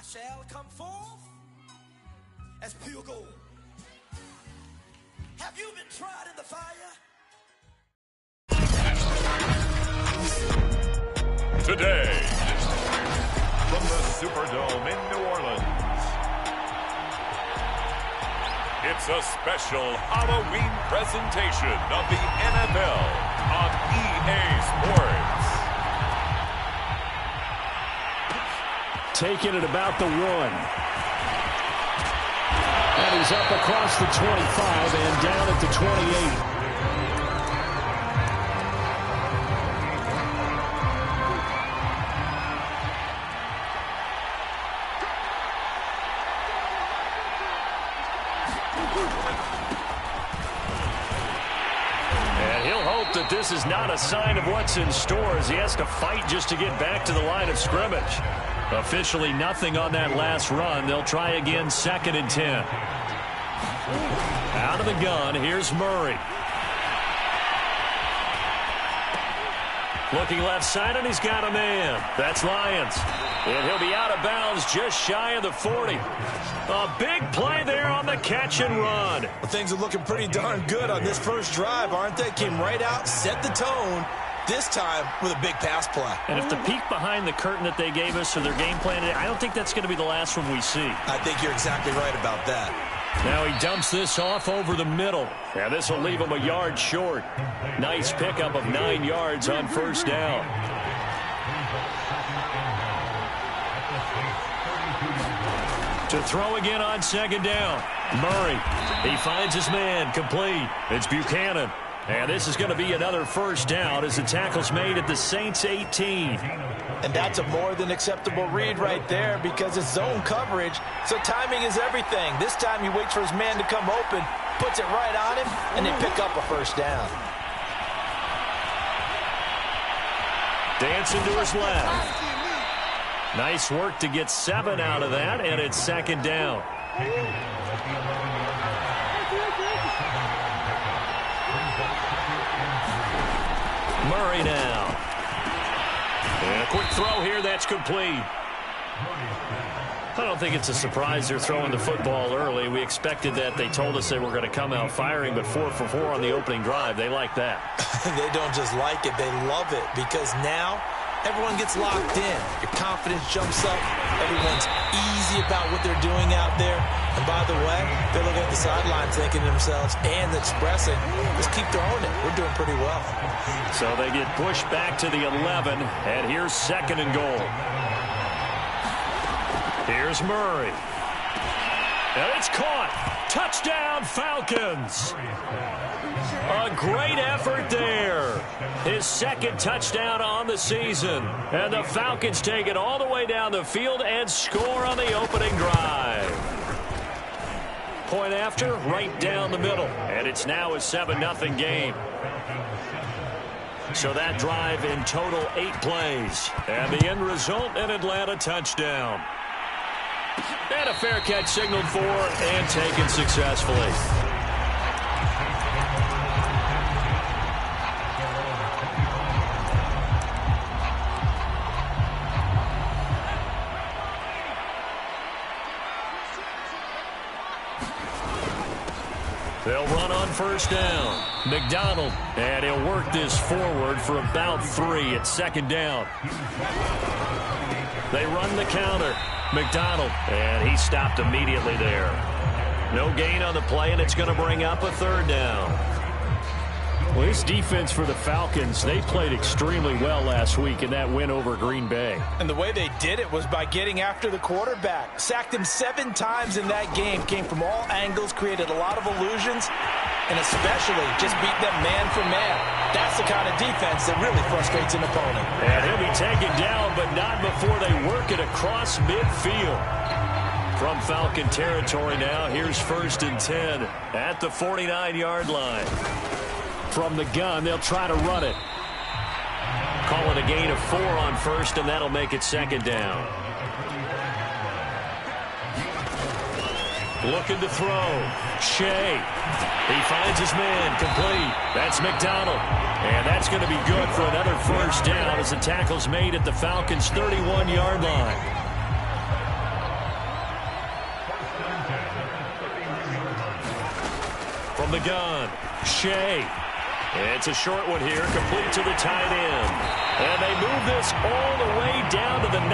shall come forth as pure gold. Have you been tried in the fire? Today, from the Superdome in New Orleans, it's a special Halloween presentation of the NFL on EA Sports. Taking it about the 1. And he's up across the 25 and down at the 28. And he'll hope that this is not a sign of what's in store as he has to fight just to get back to the line of scrimmage. Officially nothing on that last run. They'll try again, 2nd and 10. Out of the gun, here's Murray. Looking left side, and he's got a man. That's Lyons. And he'll be out of bounds just shy of the 40. A big play there on the catch and run. Well, things are looking pretty darn good on this first drive, aren't they? Came right out, set the tone. This time with a big pass play. And if the peek behind the curtain that they gave us or their game plan, I don't think that's going to be the last one we see. I think you're exactly right about that. Now he dumps this off over the middle. Yeah, this will leave him a yard short. Nice pickup of 9 yards on first down. To throw again on 2nd down. Murray, he finds his man, complete. It's Buchanan. And this is going to be another first down as the tackle's made at the Saints 18. And that's a more than acceptable read right there because it's zone coverage, so timing is everything. This time he waits for his man to come open, puts it right on him, and they pick up a first down. Dancing to his left. Nice work to get 7 out of that, and it's 2nd down. Murray now. And a quick throw here, that's complete. I don't think it's a surprise they're throwing the football early. We expected that. They told us they were going to come out firing, but 4 for 4 on the opening drive. They like that. They don't just like it, they love it because now everyone gets locked in. Your confidence jumps up. Everyone's easy about what they're doing out there. And by the way, they're looking at the sideline thinking to themselves and expressing, let's keep throwing it. We're doing pretty well. So they get pushed back to the 11, and here's 2nd and goal. Here's Murray. And it's caught. Touchdown, Falcons. A great effort there. His 2nd touchdown on the season. And the Falcons take it all the way down the field and score on the opening drive. Point after, right down the middle. And it's now a 7-0 game. So that drive in total 8 plays. And the end result, an Atlanta touchdown. And a fair catch signaled for and taken successfully. They'll run on first down. McDonald, and he'll work this forward for about 3 at 2nd down. They run the counter. McDonald, and he stopped immediately there. No gain on the play, and it's going to bring up a 3rd down. Well, this defense for the Falcons, they played extremely well last week in that win over Green Bay. And the way they did it was by getting after the quarterback. Sacked him 7 times in that game. Came from all angles, created a lot of illusions, and especially just beat them man for man. That's the kind of defense that really frustrates an opponent. And he'll be taken down, but not before they work it across midfield. From Falcon territory now, here's 1st and 10 at the 49-yard line. From the gun, they'll try to run it. Call it a gain of 4 on 1st, and that'll make it 2nd down. Looking to throw. Shea. He finds his man, complete. That's McDonald. And that's going to be good for another first down as the tackle's made at the Falcons' 31-yard line. From the gun, Shea. It's a short one here, complete to the tight end. And they move this all the way down to the 9.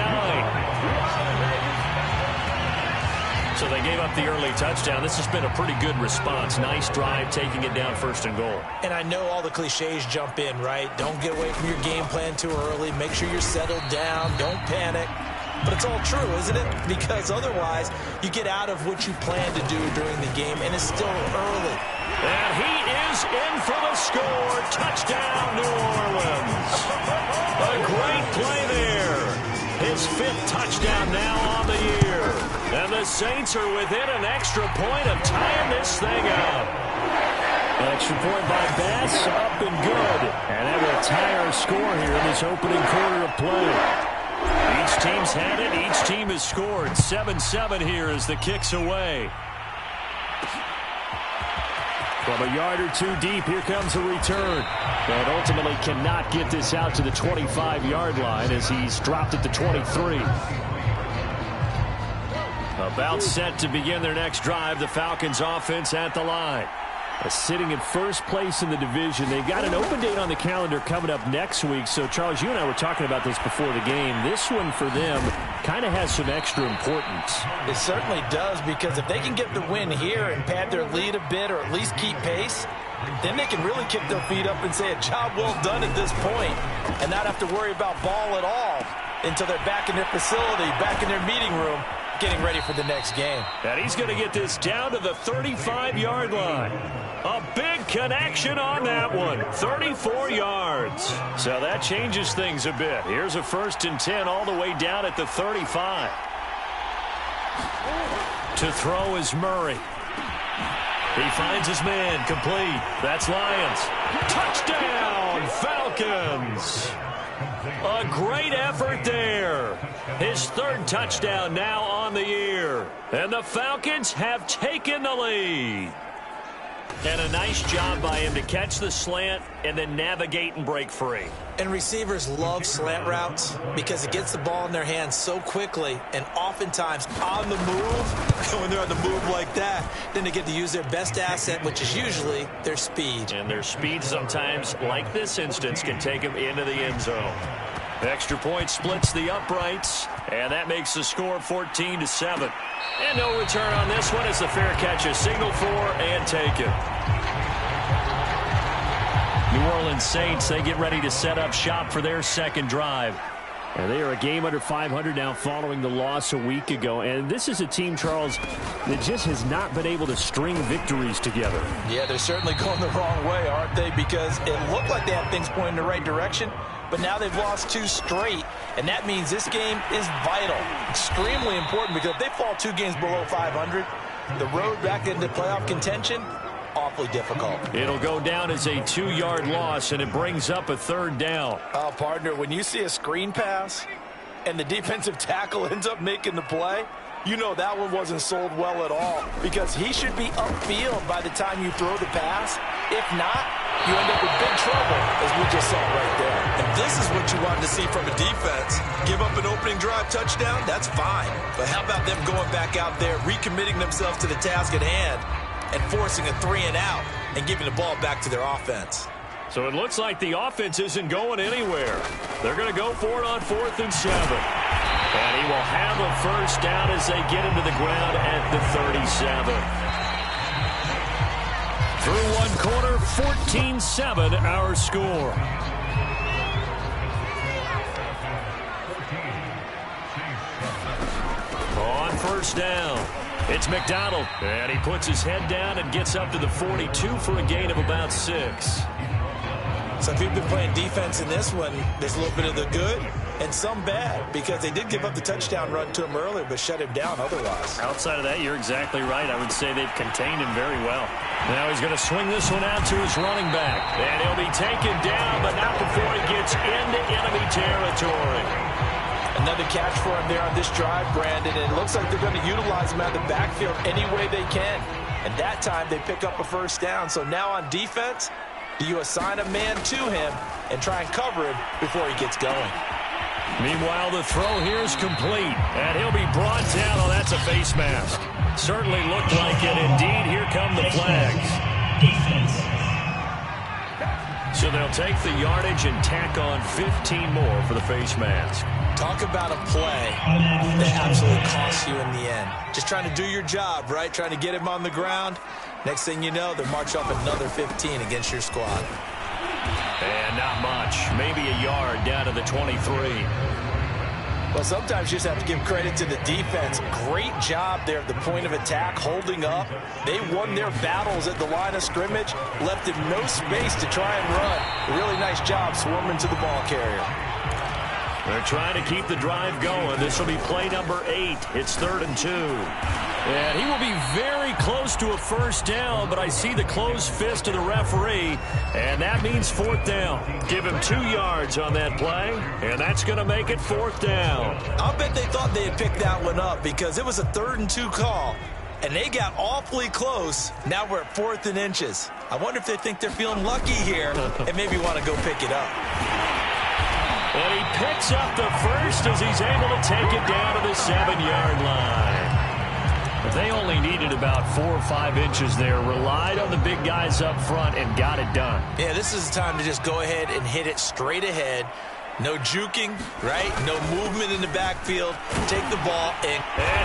So they gave up the early touchdown. This has been a pretty good response. Nice drive, taking it down 1st and goal. And I know all the cliches jump in, right? Don't get away from your game plan too early. Make sure you're settled down. Don't panic. But it's all true, isn't it? Because otherwise, you get out of what you plan to do during the game, and it's still early. And he is in for the score. Touchdown, New Orleans. A great play there. His 5th touchdown now on the year. And the Saints are within an extra point of tying this thing up. Extra point by Bass, up and good. And that will tie our score here in this opening quarter of play. Each team's had it. Each team has scored. 7-7 here as the kick's away. From a yard or two deep, here comes a return. And ultimately cannot get this out to the 25-yard line as he's dropped at the 23. About set to begin their next drive. The Falcons offense at the line. Sitting in first place in the division. They've got an open date on the calendar coming up next week. So, Charles, you and I were talking about this before the game. This one for them kind of has some extra importance. It certainly does, because if they can get the win here and pad their lead a bit or at least keep pace, then they can really kick their feet up and say a job well done at this point and not have to worry about ball at all until they're back in their facility, back in their meeting room, getting ready for the next game. And he's going to get this down to the 35-yard line. A big connection on that one. 34 yards. So that changes things a bit. Here's a 1st and 10 all the way down at the 35. To throw is Murray. He finds his man, complete. That's Lions. Touchdown, Falcons. A great effort there. His 3rd touchdown now on the year. And the Falcons have taken the lead. And a nice job by him to catch the slant and then navigate and break free. And receivers love slant routes because it gets the ball in their hands so quickly and oftentimes on the move. When they're on the move like that, then they get to use their best asset, which is usually their speed. And their speed sometimes, like this instance, can take them into the end zone. Extra point splits the uprights, and that makes the score 14-7. And no return on this one. It's a fair catch, a signal for and taken. New Orleans Saints, they get ready to set up shop for their 2nd drive. And they are a game under 500 now following the loss a week ago. And this is a team, Charles, that just has not been able to string victories together. Yeah, they're certainly going the wrong way, aren't they? Because it looked like they had things pointing in the right direction, but now they've lost 2 straight. And that means this game is vital, extremely important, because if they fall 2 games below 500, the road back into playoff contention, awfully difficult. It'll go down as a 2-yard loss, and it brings up a 3rd down. Oh, partner, when you see a screen pass and the defensive tackle ends up making the play, you know that one wasn't sold well at all, because he should be upfield by the time you throw the pass. If not, you end up with big trouble, as we just saw right there. And this is what you wanted to see from a defense. Give up an opening drive touchdown, that's fine. But how about them going back out there, recommitting themselves to the task at hand, and forcing a 3 and out and giving the ball back to their offense? So it looks like the offense isn't going anywhere. They're going to go for it on 4th and 7. And he will have a 1st down as they get him to the ground at the 37. Through 1 quarter, 14-7 our score. On 1st down, it's McDonald. And he puts his head down and gets up to the 42 for a gain of about 6. So if you've been playing defense in this one, there's a little bit of the good and some bad, because they did give up the touchdown run to him earlier but shut him down otherwise. Outside of that, you're exactly right. I would say they've contained him very well. Now he's going to swing this one out to his running back. And he'll be taken down, but not before he gets into enemy territory. Another catch for him there on this drive, Brandon, and it looks like they're going to utilize him out of the backfield any way they can. And that time they pick up a 1st down. So now on defense, do you assign a man to him and try and cover him before he gets going? Meanwhile, the throw here is complete, and he'll be brought down. Oh, that's a face mask. Certainly looked like it. Indeed, here come the flags. So they'll take the yardage and tack on 15 more for the face mask. Talk about a play that absolutely costs you in the end. Just trying to do your job, right? Trying to get him on the ground. Next thing you know, they march off another 15 against your squad. And not much. Maybe a yard down to the 23. Well, sometimes you just have to give credit to the defense. Great job there at the point of attack, holding up. They won their battles at the line of scrimmage, left him no space to try and run. A really nice job swarming to the ball carrier. They're trying to keep the drive going. This will be play number 8. It's 3rd and 2. And he will be very close to a first down, but I see the closed fist of the referee, and that means 4th down. Give him 2 yards on that play, and that's going to make it 4th down. I'll bet they thought they had picked that one up because it was a 3rd and 2 call, and they got awfully close. Now we're at 4th and inches. I wonder if they think they're feeling lucky here and maybe want to go pick it up. And he picks up the first as he's able to take it down to the 7-yard line. But they only needed about 4 or 5 inches there, relied on the big guys up front, and got it done. Yeah, this is the time to just go ahead and hit it straight ahead. No juking, right? No movement in the backfield. Take the ball and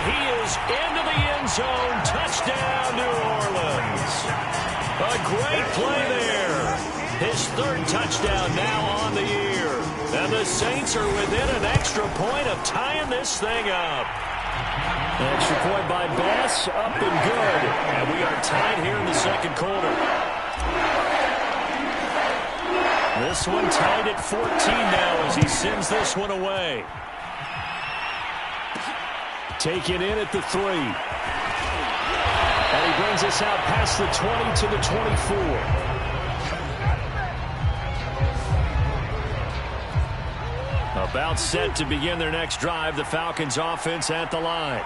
he is into the end zone. Touchdown, New Orleans. A great play there. His 3rd touchdown now on the year. And the Saints are within an extra point of tying this thing up. Extra point by Bass, up and good. And we are tied here in the 2nd quarter. This one tied at 14 now as he sends this one away. Take it in at the 3. And he brings us out past the 20 to the 24. About set to begin their next drive, the Falcons offense at the line.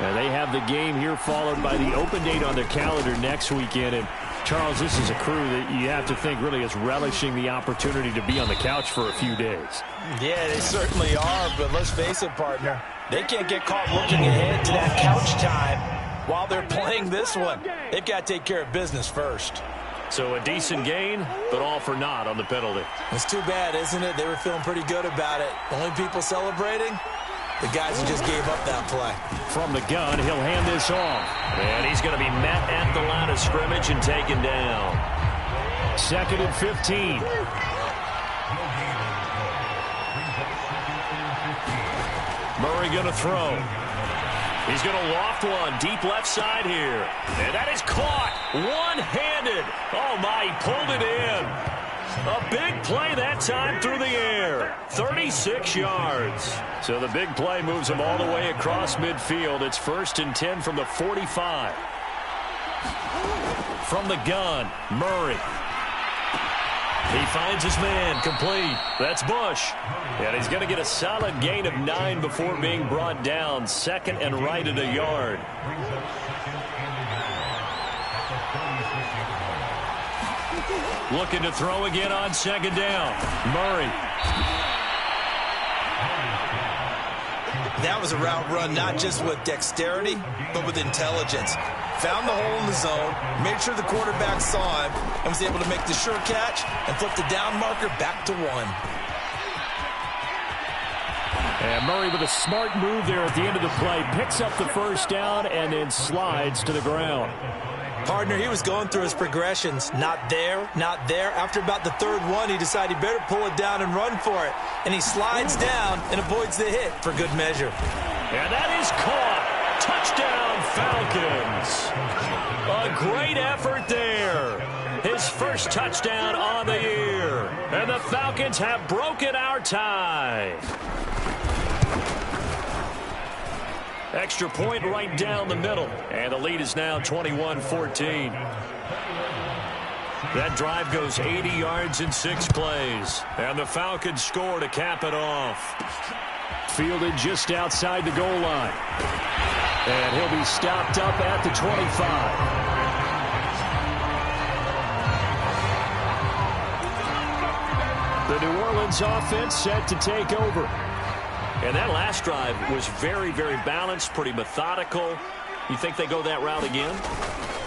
And they have the game here followed by the open date on their calendar next weekend. And Charles, this is a crew that you have to think really is relishing the opportunity to be on the couch for a few days. Yeah, they certainly are, but let's face it, partner. They can't get caught looking ahead to that couch time while they're playing this one. They've got to take care of business first. So a decent gain, but all for naught on the penalty. It's too bad, isn't it? They were feeling pretty good about it. Only people celebrating, the guys who just gave up that play. From the gun, he'll hand this off. And he's going to be met at the line of scrimmage and taken down. 2nd and 15. Murray going to throw. He's going to loft one deep left side here. And that is caught one-handed. Oh, my, he pulled it in. A big play that time through the air. 36 yards. So the big play moves him all the way across midfield. It's 1st and 10 from the 45. From the gun, Murray. He finds his man, complete. That's Bush. And he's going to get a solid gain of 9 before being brought down. 2nd and right at a yard. Looking to throw again on 2nd down. Murray. That was a route run not just with dexterity, but with intelligence. Found the hole in the zone, made sure the quarterback saw him, and was able to make the sure catch and flip the down marker back to 1. And Murray with a smart move there at the end of the play. Picks up the first down and then slides to the ground. Partner, he was going through his progressions. Not there, not there. After about the 3rd one, he decided he better pull it down and run for it. And he slides down and avoids the hit for good measure. And that is caught. Touchdown, Falcons. A great effort there. His first touchdown on the year. And the Falcons have broken our tie. Extra point right down the middle. And the lead is now 21-14. That drive goes 80 yards in 6 plays. And the Falcons score to cap it off. Fielded just outside the goal line. And he'll be stopped up at the 25. The New Orleans offense set to take over. And that last drive was very, very balanced, pretty methodical. You think they go that route again?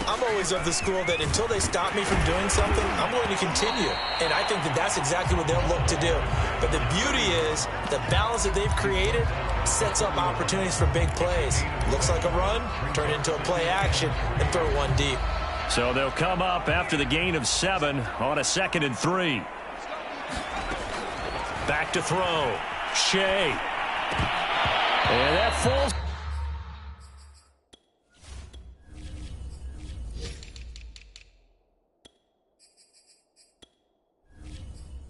I'm always of the school that until they stop me from doing something, I'm going to continue. And I think that that's exactly what they'll look to do. But the beauty is the balance that they've created sets up opportunities for big plays. Looks like a run, turn into a play action, and throw one deep. So they'll come up after the gain of 7 on a 2nd and 3. Back to throw. Shea. And that falls.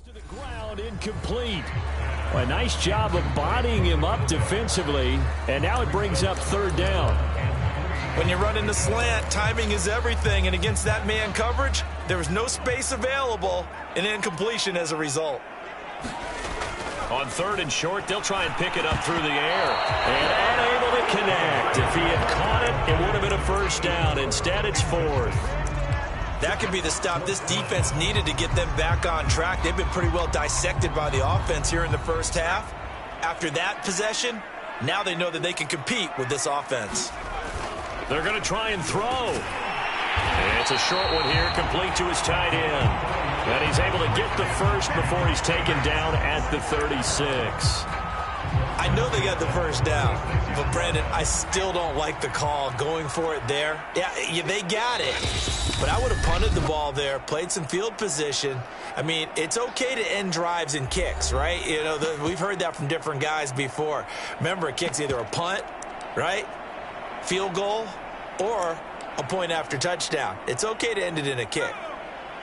To the ground, incomplete. Well, a nice job of bodying him up defensively. And now it brings up 3rd down. When you run in the slant, timing is everything. And against that man coverage, there was no space available. An incompletion as a result. On 3rd and short, they'll try and pick it up through the air. And unable to connect. If he had caught it, it would have been a 1st down. Instead, it's 4th. That could be the stop this defense needed to get them back on track. They've been pretty well dissected by the offense here in the first half. After that possession, now they know that they can compete with this offense. They're going to try and throw. It's a short one here, complete to his tight end. And he's able to get the first before he's taken down at the 36. I know they got the 1st down, but Brandon, I still don't like the call going for it there. Yeah, they got it. But I would have punted the ball there, played some field position. I mean, it's okay to end drives and kicks, right? You know, we've heard that from different guys before. Remember, a kick's either a punt, right, field goal, or a point after touchdown. It's okay to end it in a kick.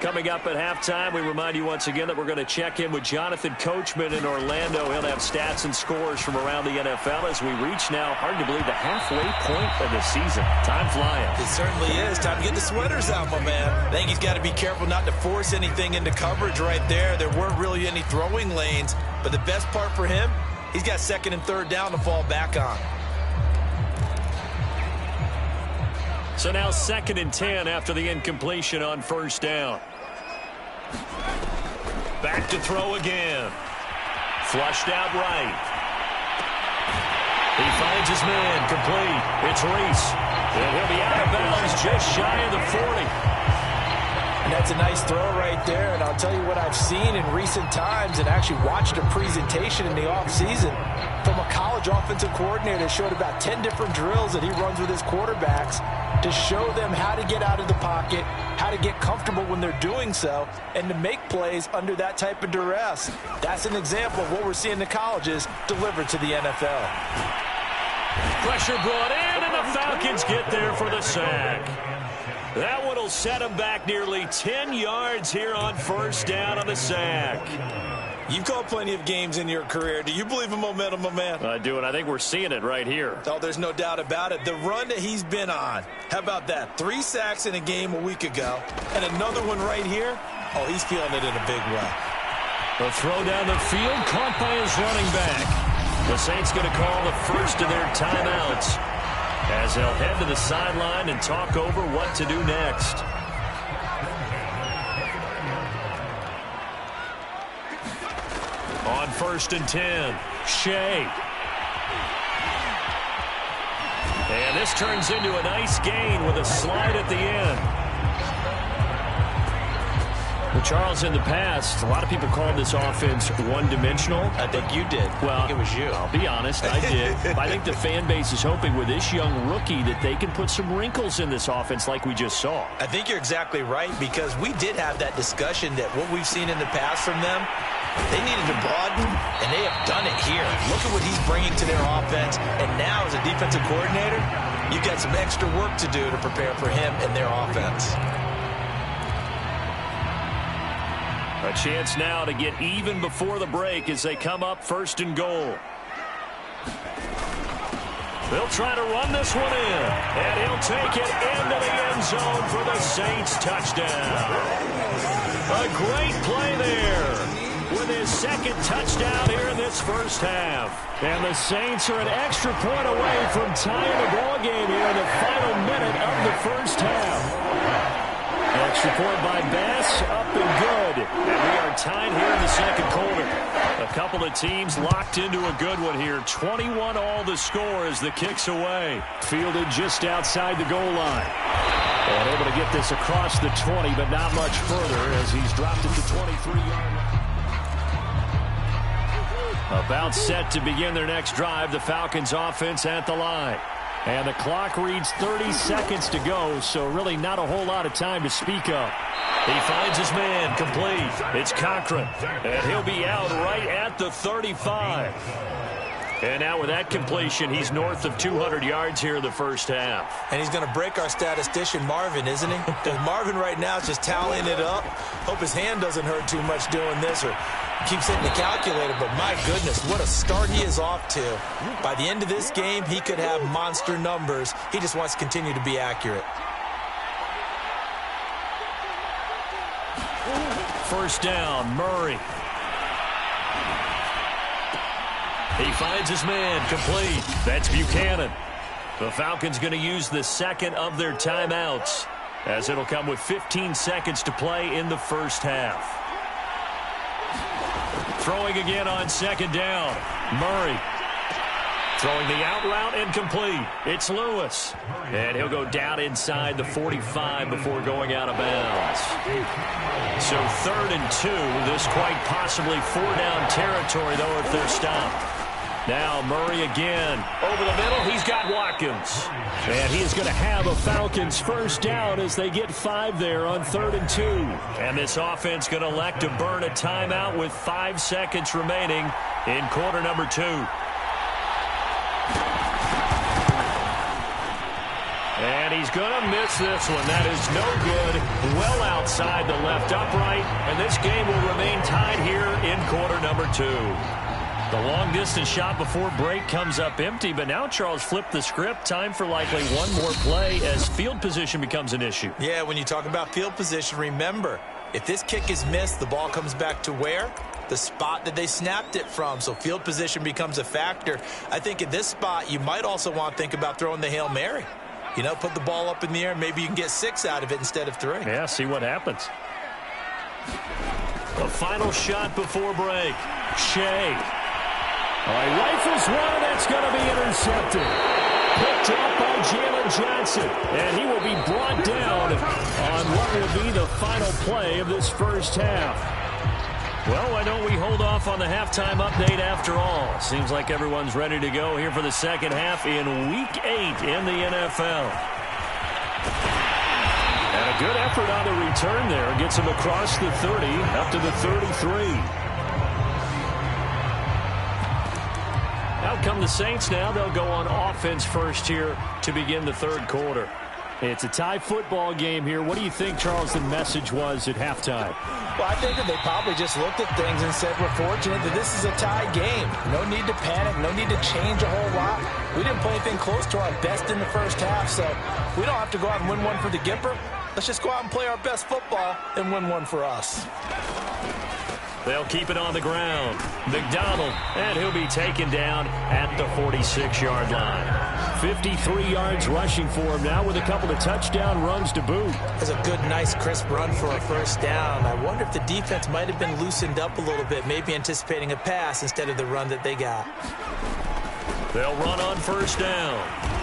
Coming up at halftime, we remind you once again that we're going to check in with Jonathan Coachman in Orlando. He'll have stats and scores from around the NFL as we reach now, hard to believe, the halfway point of the season. Time flying. It certainly is. Time to get the sweaters out, my man. I think he's got to be careful not to force anything into coverage right there. There weren't really any throwing lanes, but the best part for him, he's got 2nd and 3rd down to fall back on. So now 2nd and 10 after the incompletion on 1st down. Back to throw again. Flushed out right. He finds his man, complete. It's Reese. And he'll be out of bounds just shy of the 40. And that's a nice throw right there. And I'll tell you what I've seen in recent times and actually watched a presentation in the offseason from a college offensive coordinator that showed about 10 different drills that he runs with his quarterbacks to show them how to get out of the pocket, how to get comfortable when they're doing so, and to make plays under that type of duress. That's an example of what we're seeing in the colleges delivered to the NFL. Pressure brought in, and the Falcons get there for the sack. That one will set them back nearly 10 yards here on 1st down on the sack. You've called plenty of games in your career. Do you believe in momentum, my man? I do, and I think we're seeing it right here. Oh, there's no doubt about it. The run that he's been on, how about that? 3 sacks in a game a week ago, and another one right here. Oh, he's feeling it in a big way. The throw down the field, caught by his running back. The Saints going to call the first of their timeouts as they'll head to the sideline and talk over what to do next. On 1st and 10, Shea. And this turns into a nice gain with a slide at the end. Well, Charles, in the past, a lot of people called this offense one-dimensional. I think you did. Well, I think it was you. I'll be honest, I did. But I think the fan base is hoping with this young rookie that they can put some wrinkles in this offense like we just saw. I think you're exactly right, because we did have that discussion that what we've seen in the past from them, they needed to broaden, and they have done it here. Look at what he's bringing to their offense. And now, as a defensive coordinator, you've got some extra work to do to prepare for him and their offense. A chance now to get even before the break as they come up 1st and goal. They'll try to run this one in, and he'll take it into the end zone for the Saints touchdown. A great play there with his 2nd touchdown here in this first half. And the Saints are an extra point away from tying the ball game here in the final minute of the first half. Extra point by Bass, up and good. And we are tied here in the 2nd quarter. A couple of teams locked into a good one here. 21 all the score as the kick's away. Fielded just outside the goal line. And able to get this across the 20, but not much further as he's dropped it to 23-yard line. About set to begin their next drive, the Falcons offense at the line. And the clock reads 30 seconds to go, so really not a whole lot of time to speak of. He finds his man, complete. It's Cochran, and he'll be out right at the 35. And now with that completion, he's north of 200 yards here in the first half. And he's going to break our statistician, Marvin, isn't he? Because Marvin right now is just tallying it up. Hope his hand doesn't hurt too much doing this or keeps hitting the calculator. But my goodness, what a start he is off to. By the end of this game, he could have monster numbers. He just wants to continue to be accurate. First down, Murray. He finds his man, complete. That's Buchanan. The Falcons going to use the second of their timeouts, as it'll come with 15 seconds to play in the first half. Throwing again on second down, Murray. Throwing the out route and complete. It's Lewis. And he'll go down inside the 45 before going out of bounds. So 3rd and 2. This quite possibly 4-down territory, though, if they're stopped. Now Murray again. Over the middle, he's got Watkins. And he is going to have a Falcons first down as they get 5 there on 3rd and 2. And this offense going to elect to burn a timeout with 5 seconds remaining in quarter number 2. And he's going to miss this one. That is no good. Well outside the left upright. And this game will remain tied here in quarter number 2. The long-distance shot before break comes up empty, but now Charles flipped the script. Time for likely one more play as field position becomes an issue. Yeah, when you talk about field position, remember, if this kick is missed, the ball comes back to where? The spot that they snapped it from. So field position becomes a factor. I think at this spot, you might also want to think about throwing the Hail Mary. You know, put the ball up in the air. Maybe you can get 6 out of it instead of 3. Yeah, see what happens. The final shot before break. Shea. All right, rifles one, and that's going to be intercepted. Picked up by Jalen Johnson, and he will be brought down on what will be the final play of this first half. Well, why don't we hold off on the halftime update after all? Seems like everyone's ready to go here for the second half in Week 8 in the NFL. And a good effort on the return there. Gets him across the 30, up to the 33. Out come the Saints now. They'll go on offense first here to begin the third quarter. It's a tie football game here. What do you think, Charles, the message was at halftime? Well, I think that they probably just looked at things and said, we're fortunate that this is a tie game. No need to panic. No need to change a whole lot. We didn't play anything close to our best in the first half, so we don't have to go out and win one for the Gipper. Let's just go out and play our best football and win one for us. They'll keep it on the ground. McDonald, and he'll be taken down at the 46-yard line. 53 yards rushing for him now with a couple of touchdown runs to boot. That's a good, nice, crisp run for a first down. I wonder if the defense might have been loosened up a little bit, maybe anticipating a pass instead of the run that they got. They'll run on first down.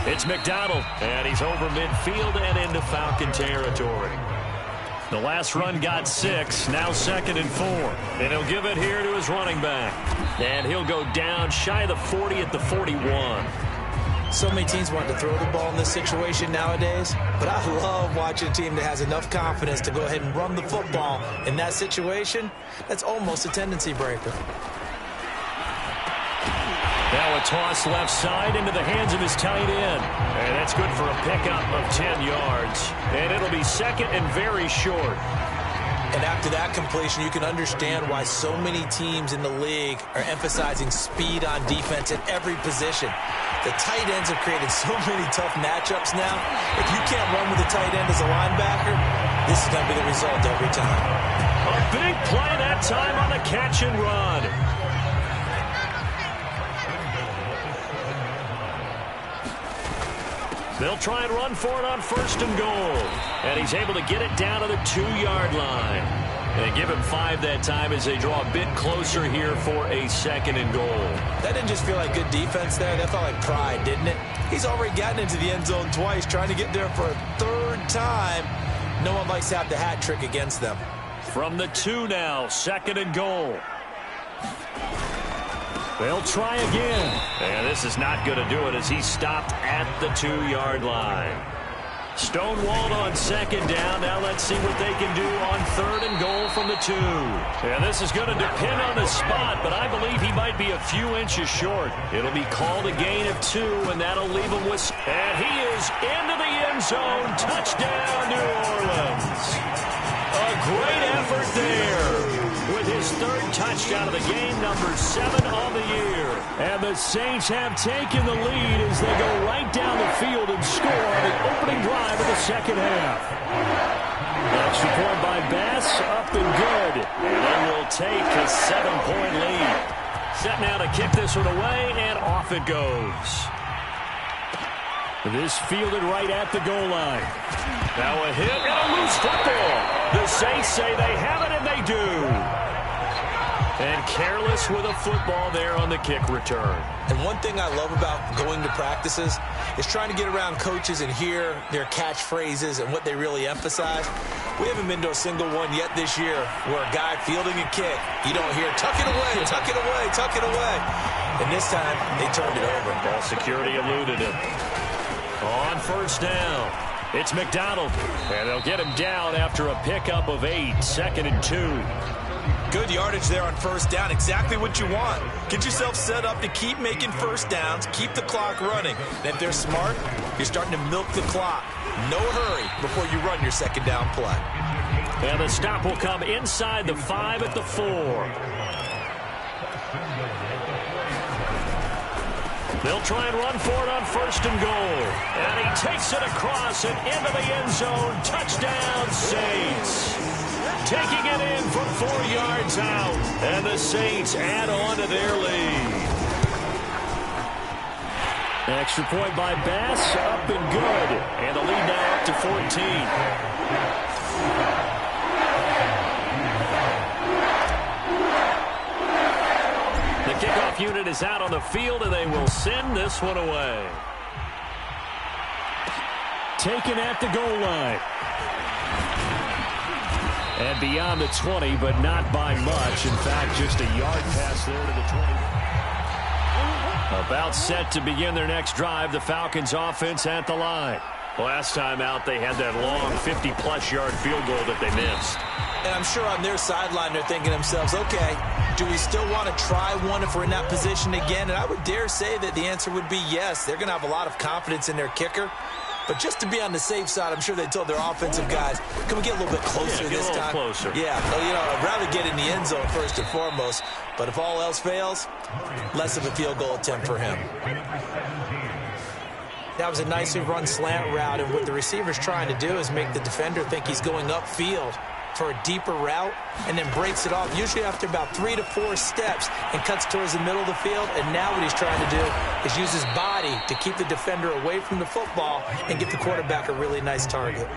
It's McDonald, and he's over midfield and into Falcon territory. The last run got 6, now 2nd and 4. And he'll give it here to his running back. And he'll go down shy of the 40 at the 41. So many teams want to throw the ball in this situation nowadays, but I love watching a team that has enough confidence to go ahead and run the football. In that situation, that's almost a tendency breaker. Now a toss left side into the hands of his tight end. And that's good for a pickup of 10 yards. And it'll be 2nd and very short. And after that completion, you can understand why so many teams in the league are emphasizing speed on defense at every position. The tight ends have created so many tough matchups now. If you can't run with a tight end as a linebacker, this is going to be the result every time. A big play that time on the catch and run. They'll try and run for it on 1st and goal. And he's able to get it down to the 2-yard line. They give him 5 that time as they draw a bit closer here for a 2nd and goal. That didn't just feel like good defense there. That felt like pride, didn't it? He's already gotten into the end zone twice, trying to get there for a 3rd time. No one likes to have the hat trick against them. From the 2 now, 2nd and goal. They'll try again. And this is not going to do it as he's stopped at the 2-yard line. Stonewalled on 2nd down. Now let's see what they can do on 3rd and goal from the 2. And this is going to depend on the spot, but I believe he might be a few inches short. It'll be called a gain of 2, and that'll leave him with... And he is into the end zone. Touchdown, New Orleans. A great effort there with his 3rd touchdown of the game, number 7 on the year. And the Saints have taken the lead as they go right down the field and score on the opening drive of the 2nd half. Extra point by Bass, up and good. And they will take a 7-point lead. Set now to kick this one away, and off it goes. This fielded right at the goal line. Now a hit and a loose football. The Saints say they have it, and they do. And careless with a football there on the kick return. And one thing I love about going to practices is trying to get around coaches and hear their catchphrases and what they really emphasize. We haven't been to a single one yet this year where a guy fielding a kick, you don't hear, tuck it away, tuck it away, tuck it away. And this time, they turned it over. Ball security eluded him. On 1st down, it's McDonald. And they'll get him down after a pickup of 8, 2nd and 2. Good yardage there on 1st down. Exactly what you want. Get yourself set up to keep making 1st downs, keep the clock running. And if they're smart, you're starting to milk the clock. No hurry before you run your 2nd down play. And the stop will come inside the 5 at the 4. They'll try and run for it on 1st and goal. And he takes it across and into the end zone. Touchdown, Saints. Taking it in from 4 yards out. And the Saints add on to their lead. Extra point by Bass, up and good. And the lead now up to 14. The kickoff unit is out on the field, and they will send this one away. Taken at the goal line. And beyond the 20, but not by much. In fact, just a yard pass there to the 20. About set to begin their next drive, the Falcons offense at the line. Last time out, they had that long 50-plus yard field goal that they missed. And I'm sure on their sideline, they're thinking to themselves, okay, do we still want to try one if we're in that position again? And I would dare say that the answer would be yes. They're going to have a lot of confidence in their kicker. But just to be on the safe side, I'm sure they told their offensive guys, can we get a little bit closer this time? Get a little closer. Yeah, well, you know, I'd rather get in the end zone first and foremost. But if all else fails, less of a field goal attempt for him. That was a nicely run slant route, and what the receiver's trying to do is make the defender think he's going upfield for a deeper route and then breaks it off, usually after about 3 to 4 steps, and cuts towards the middle of the field. And now what he's trying to do is use his body to keep the defender away from the football and give the quarterback a really nice target.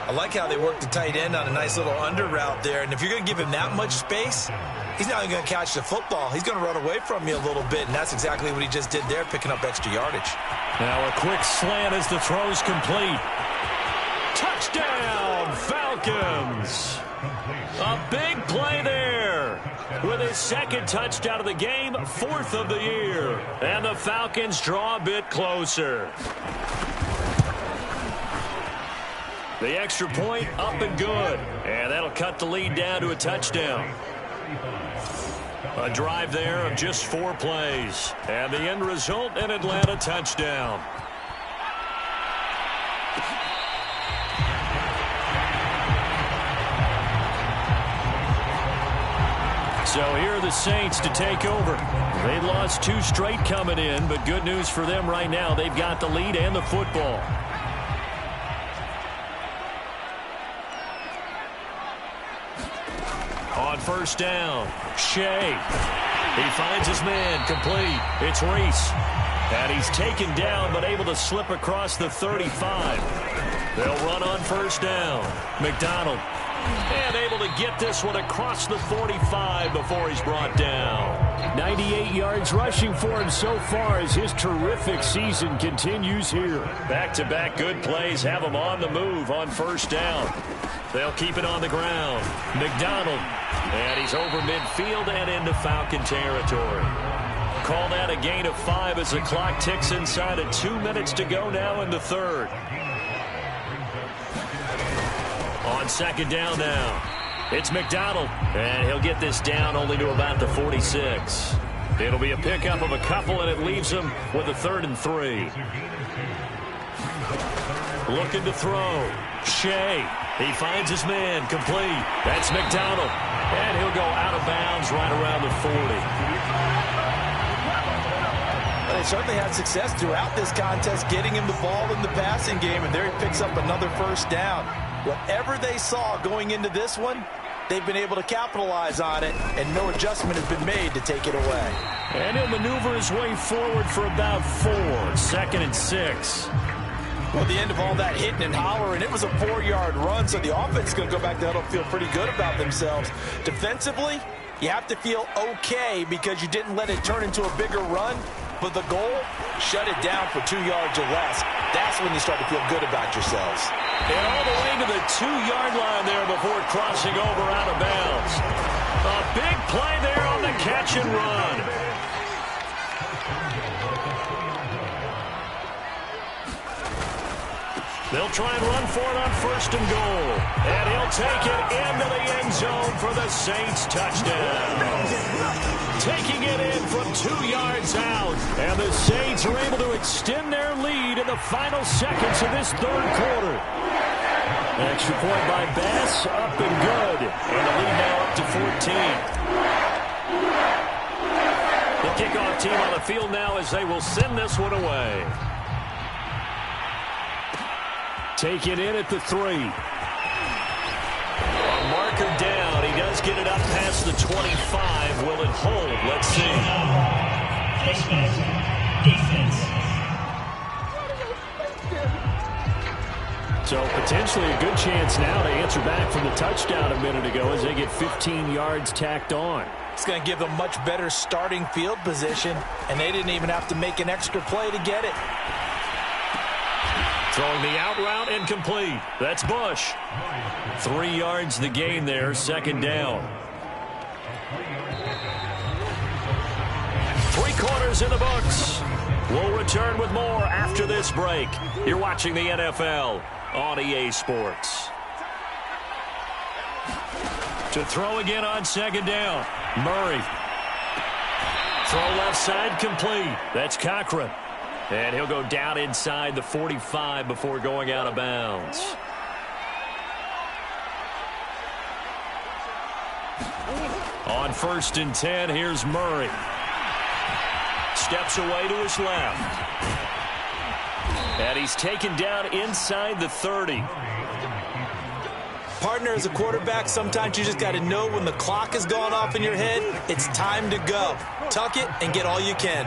I like how they work the tight end on a nice little under route there, and if you're going to give him that much space, he's not even going to catch the football. He's going to run away from you a little bit, and that's exactly what he just did there, picking up extra yardage. Now a quick slant as the throw's complete. Touchdown, Falcons! A big play there with his 2nd touchdown of the game, 4th of the year. And the Falcons draw a bit closer. The extra point up and good. And that'll cut the lead down to a touchdown. A drive there of just 4 plays. And the end result, an Atlanta touchdown. So here are the Saints to take over. They lost 2 straight coming in, but good news for them right now. They've got the lead and the football. On 1st down, Shea. He finds his man, complete. It's Reese. And he's taken down, but able to slip across the 35. They'll run on 1st down. McDonald And able to get this one across the 45 before he's brought down. 98 yards rushing for him so far as his terrific season continues here. Back-to-back good plays have him on the move on first down. They'll keep it on the ground. McDonald. And he's over midfield and into Falcon territory. Call that a gain of 5 as the clock ticks inside of 2 minutes to go now in the third. On second down now, it's McDonald, and he'll get this down only to about the 46. It'll be a pickup of a couple, and it leaves him with a 3rd and 3. Looking to throw. Shea. He finds his man. Complete. That's McDonald. And he'll go out of bounds right around the 40. Well, they certainly had success throughout this contest getting him the ball in the passing game, and there he picks up another first down. Whatever they saw going into this one, they've been able to capitalize on it, and no adjustment has been made to take it away. And he'll maneuver his way forward for about 4. 2nd and 6. Well, the end of all that hitting and hollering, it was a 4-yard run, so the offense is going to go back to huddle, feel pretty good about themselves. Defensively, you have to feel okay because you didn't let it turn into a bigger run, but the goal, shut it down for 2 yards or less. That's when you start to feel good about yourselves. And all the way to the 2-yard line there before crossing over out of bounds. A big play there on the catch and run. They'll try and run for it on 1st and goal. And he'll take it into the end zone for the Saints touchdown. Taking it in from 2 yards out. And the Saints are able to extend their lead in the final seconds of this 3rd quarter. Extra point by Bass, up and good. And the lead now up to 14. The kickoff team on the field now as they will send this one away. Take it in at the 3. A marker down. He does get it up past the 25. Will it hold? Let's see. Defense. So potentially a good chance now to answer back from the touchdown a minute ago as they get 15 yards tacked on. It's going to give them much better starting field position, and they didn't even have to make an extra play to get it. Throwing the out route incomplete. That's Bush. 3 yards the gain there, 2nd down. 3 quarters in the books. We'll return with more after this break. You're watching the NFL on EA Sports. To throw again on 2nd down. Murray. Throw left side complete. That's Cochran. And he'll go down inside the 45 before going out of bounds. On 1st and 10, here's Murray. Steps away to his left. And he's taken down inside the 30. Partner, as a quarterback, sometimes you just got to know when the clock has gone off in your head, it's time to go. Tuck it and get all you can.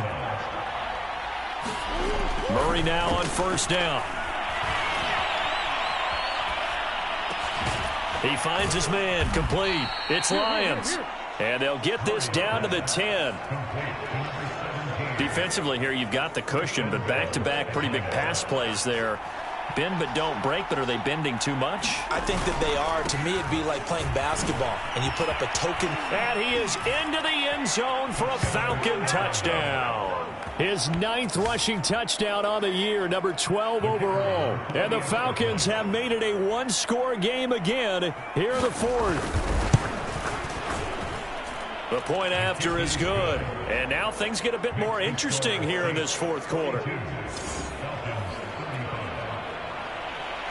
Murray now on 1st down. He finds his man. Complete. It's Lyons. And they'll get this down to the 10. Defensively here, you've got the cushion, but back-to-back pretty big pass plays there. Bend but don't break, but are they bending too much? I think that they are. To me, it'd be like playing basketball, and you put up a token. And he is into the end zone for a Falcon touchdown. His 9th rushing touchdown on the year, number 12 overall. And the Falcons have made it a 1-score game again here in the 4th. The point after is good. And now things get a bit more interesting here in this 4th quarter.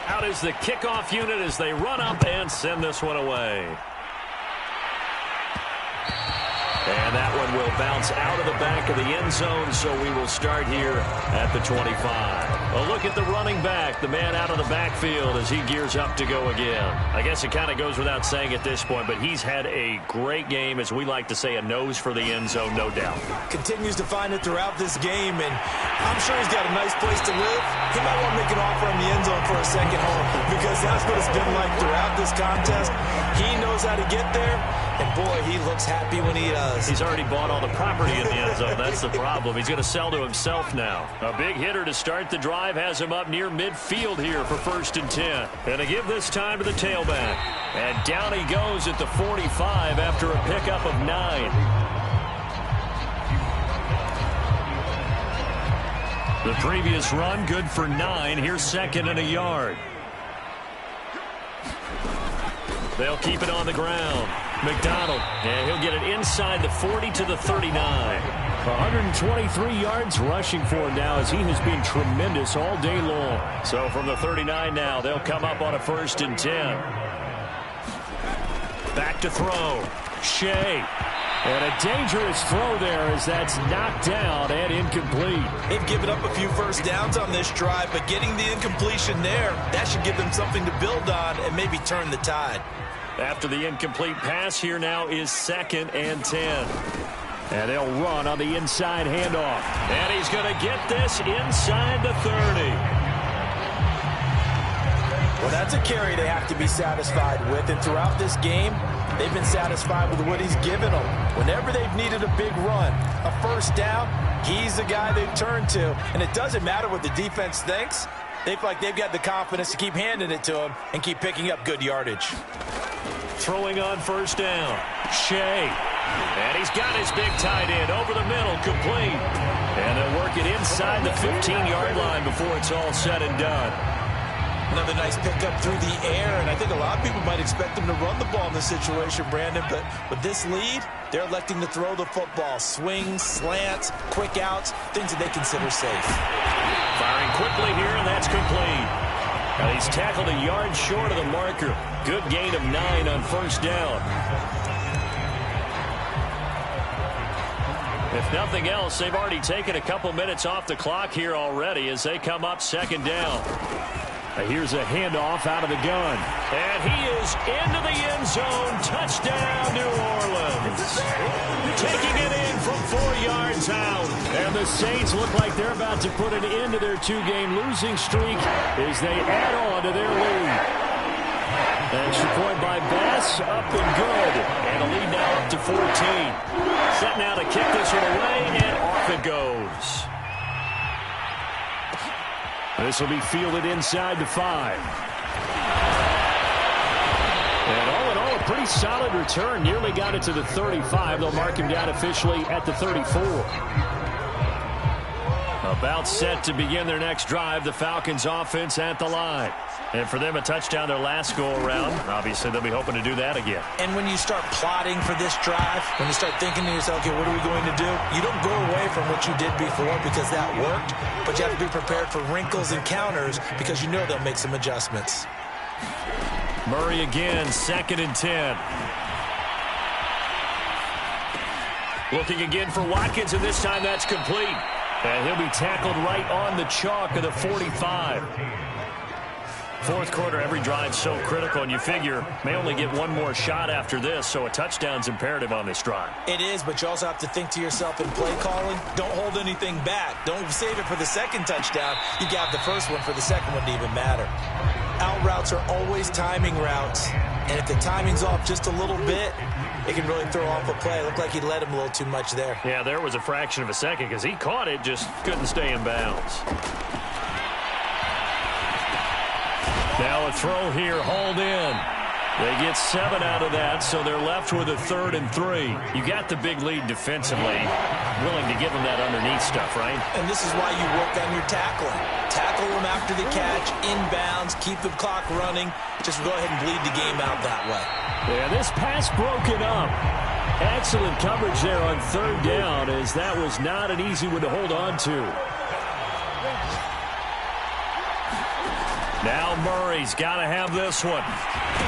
Out is the kickoff unit as they run up and send this one away. And that one one will bounce out of the back of the end zone, so we will start here at the 25. A look at the running back, the man out of the backfield as he gears up to go again. I guess it kind of goes without saying at this point, but he's had a great game, as we like to say, a nose for the end zone, no doubt. Continues to find it throughout this game, and I'm sure he's got a nice place to live. He might want to make an offer in the end zone for a second home, because that's what it's been like throughout this contest. He knows how to get there, and boy, he looks happy when he does. He's already bought all the property in the end zone. That's the problem. He's going to sell to himself now. A big hitter to start the drive has him up near midfield here for 1st and 10. And to give this time to the tailback. And down he goes at the 45 after a pickup of 9. The previous run, good for 9. Here's 2nd and a yard. They'll keep it on the ground. McDonald, and he'll get it inside the 40 to the 39. 123 yards rushing for him now, as he has been tremendous all day long. So from the 39 now, they'll come up on a 1st and 10. Back to throw. Shea. And a dangerous throw there as that's knocked down and incomplete. They've given up a few first downs on this drive, but getting the incompletion there, that should give them something to build on and maybe turn the tide. After the incomplete pass, here now is 2nd and 10. And they'll run on the inside handoff. And he's going to get this inside the 30. Well, that's a carry they have to be satisfied with. And throughout this game, they've been satisfied with what he's given them. Whenever they've needed a big run, a first down, he's the guy they've turned to. And it doesn't matter what the defense thinks. They feel like they've got the confidence to keep handing it to him and keep picking up good yardage. Throwing on 1st down. Shea. And he's got his big tight end over the middle, complete. And they'll work it inside the 15-yard line before it's all said and done. Another nice pickup through the air, and I think a lot of people might expect them to run the ball in this situation, Brandon, but with this lead, they're electing to throw the football. Swings, slants, quick outs, things that they consider safe. Firing quickly here, and that's complete. Now he's tackled a yard short of the marker. Good gain of 9 on 1st down. If nothing else, they've already taken a couple minutes off the clock here already as they come up 2nd down. Here's a handoff out of the gun. And he is into the end zone. Touchdown, New Orleans. Taking it in from 4 yards out. And the Saints look like they're about to put an end to their 2-game losing streak as they add on to their lead. Extra point by Bass, up and good. And a lead now up to 14. Set now to kick this one away, and off it goes. This will be fielded inside the 5. And all in all, a pretty solid return. Nearly got it to the 35. They'll mark him down officially at the 34. About set to begin their next drive. The Falcons offense at the line. And for them, a touchdown their last go-around. Obviously, they'll be hoping to do that again. And when you start plotting for this drive, when you start thinking to yourself, okay, what are we going to do? You don't go away from what you did before because that worked, but you have to be prepared for wrinkles and counters because you know they'll make some adjustments. Murray again, 2nd and 10. Looking again for Watkins, and this time that's complete. And he'll be tackled right on the chalk of the 45. 4th quarter, every drive so critical, and you figure may only get one more shot after this, so a touchdown's imperative on this drive. It is, but you also have to think to yourself in play calling, don't hold anything back. Don't save it for the 2nd touchdown. You got the 1st one for the 2nd one to even matter. Out routes are always timing routes, and if the timing's off just a little bit, it can really throw off a play. It looked like he led him a little too much there. Yeah, there was a fraction of a second because he caught it, just couldn't stay in bounds. Now a throw here, hauled in. They get 7 out of that, so they're left with a 3rd and 3. You got the big lead defensively, willing to give them that underneath stuff, right? And this is why you work on your tackling. Tackle them after the catch, inbounds, keep the clock running. Just go ahead and bleed the game out that way. Yeah, this pass broken up. Excellent coverage there on 3rd down, as that was not an easy one to hold on to. Now Murray's got to have this one.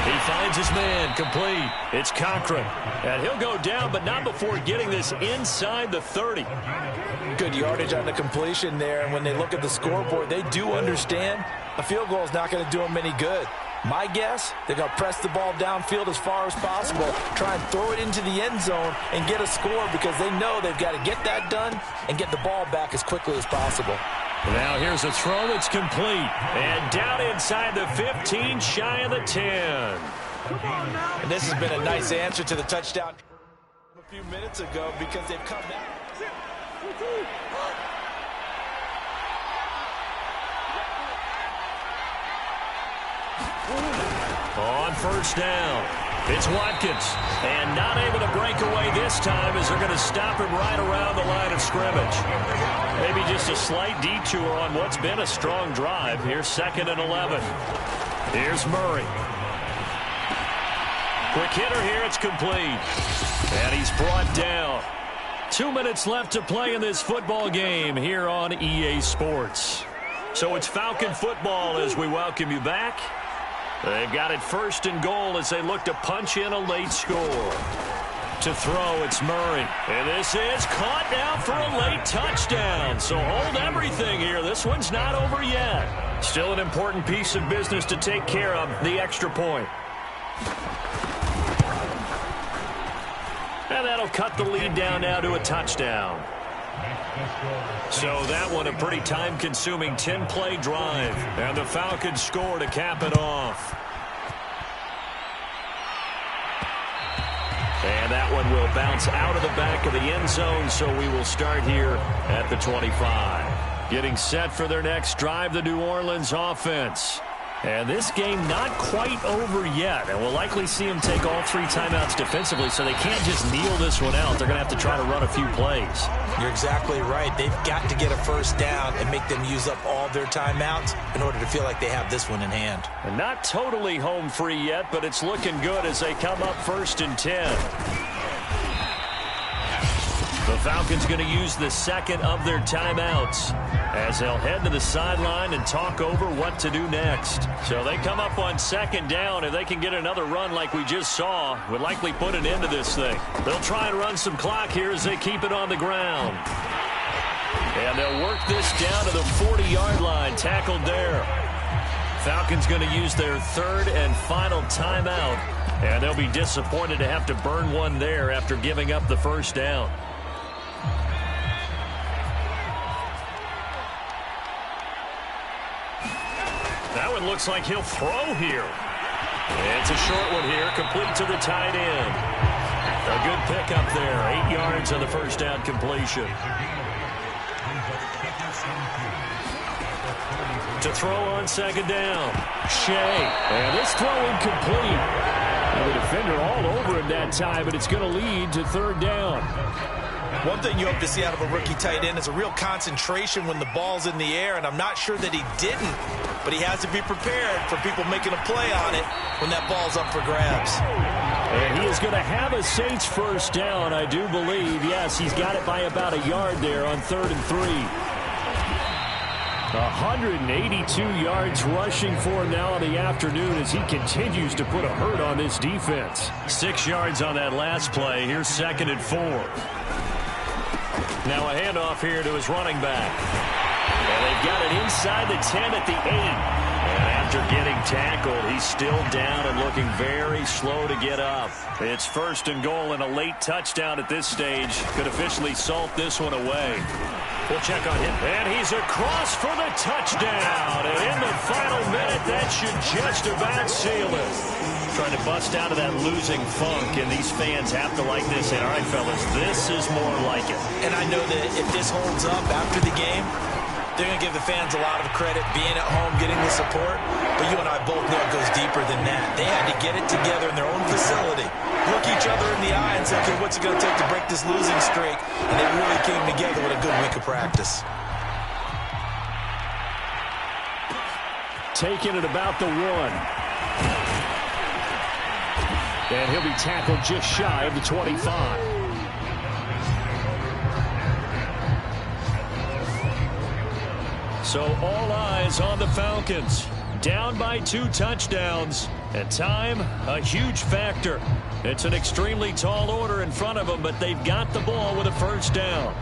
He finds his man, complete. It's Cochran. And he'll go down, but not before getting this inside the 30. Good yardage on the completion there. And when they look at the scoreboard, they do understand a field goal is not going to do them any good. My guess, they're going to press the ball downfield as far as possible, try and throw it into the end zone and get a score because they know they've got to get that done and get the ball back as quickly as possible. Now here's a throw that's complete. And down inside the 15, shy of the 10. And this has been a nice answer to the touchdown a few minutes ago because they've come back. On first down, it's Watkins. And not able to break away this time as they're going to stop him right around the line of scrimmage. Maybe just a slight detour on what's been a strong drive. Here's 2nd and 11. Here's Murray. Quick hitter here, it's complete. And he's brought down. 2 minutes left to play in this football game here on EA Sports. So it's Falcon football as we welcome you back. They've got it 1st and goal as they look to punch in a late score. To throw, it's Murray. And this is caught now for a late touchdown. So hold everything here. This one's not over yet. Still an important piece of business to take care of, the extra point. And that'll cut the lead down now to a touchdown. So that one a pretty time-consuming 10-play drive. And the Falcons score to cap it off. And that one will bounce out of the back of the end zone, so we will start here at the 25. Getting set for their next drive, the New Orleans offense. And this game not quite over yet. And we'll likely see them take all 3 timeouts defensively, so they can't just kneel this one out. They're going to have to try to run a few plays. You're exactly right. They've got to get a first down and make them use up all their timeouts in order to feel like they have this one in hand. And not totally home free yet, but it's looking good as they come up 1st and 10. The Falcons going to use the 2nd of their timeouts as they'll head to the sideline and talk over what to do next. So they come up on 2nd down. If they can get another run like we just saw, would likely put an end to this thing. They'll try and run some clock here as they keep it on the ground. And they'll work this down to the 40-yard line, tackled there. Falcons going to use their 3rd and final timeout. And they'll be disappointed to have to burn one there after giving up the first down. That one looks like he'll throw here. It's a short one here, complete to the tight end. A good pickup there, 8 yards on the first down completion. To throw on 2nd down, Shea. And this throw incomplete. And the defender all over him that time, but it's going to lead to 3rd down. One thing you hope to see out of a rookie tight end is a real concentration when the ball's in the air, and I'm not sure that he didn't, but he has to be prepared for people making a play on it when that ball's up for grabs. And he is going to have a Saints first down, I do believe. Yes, he's got it by about a yard there on 3rd and 3. 182 yards rushing for him now in the afternoon as he continues to put a hurt on this defense. 6 yards on that last play. Here's 2nd and 4. Now a handoff here to his running back. And they've got it inside the 10 at the 8. And after getting tackled, he's still down and looking very slow to get up. It's 1st and goal and a late touchdown at this stage. Could officially salt this one away. We'll check on him. And he's across for the touchdown. And in the final minute, that should just about seal it. Trying to bust out of that losing funk, and these fans have to like this. And all right, fellas, this is more like it. And I know that if this holds up after the game, they're going to give the fans a lot of credit, being at home, getting the support. But you and I both know it goes deeper than that. They had to get it together in their own facility, look each other in the eye and say, okay, what's it going to take to break this losing streak? And they really came together with a good week of practice. Taking it about the 1. And he'll be tackled just shy of the 25. So all eyes on the Falcons. down by 2 touchdowns. And time, a huge factor. It's an extremely tall order in front of them, but they've got the ball with a first down.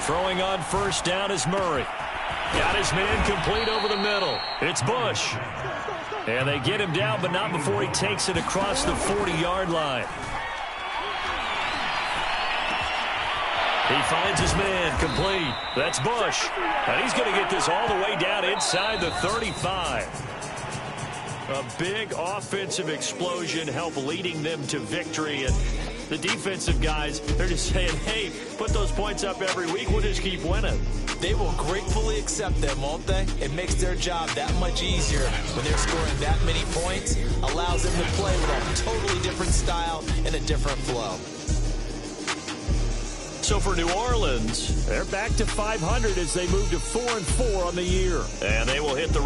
Throwing on first down is Murray. Got his man complete over the middle. It's Bush. And they get him down, but not before he takes it across the 40-yard line. He finds his man complete. That's Bush. And he's going to get this all the way down inside the 35. A big offensive explosion helped leading them to victory. And the defensive guys, they're just saying, hey, put those points up every week. We'll just keep winning. They will gratefully accept them, won't they? It makes their job that much easier when they're scoring that many points. Allows them to play with a totally different style and a different flow. So for New Orleans, they're back to 500 as they move to 4-4 on the year. And they will hit the road.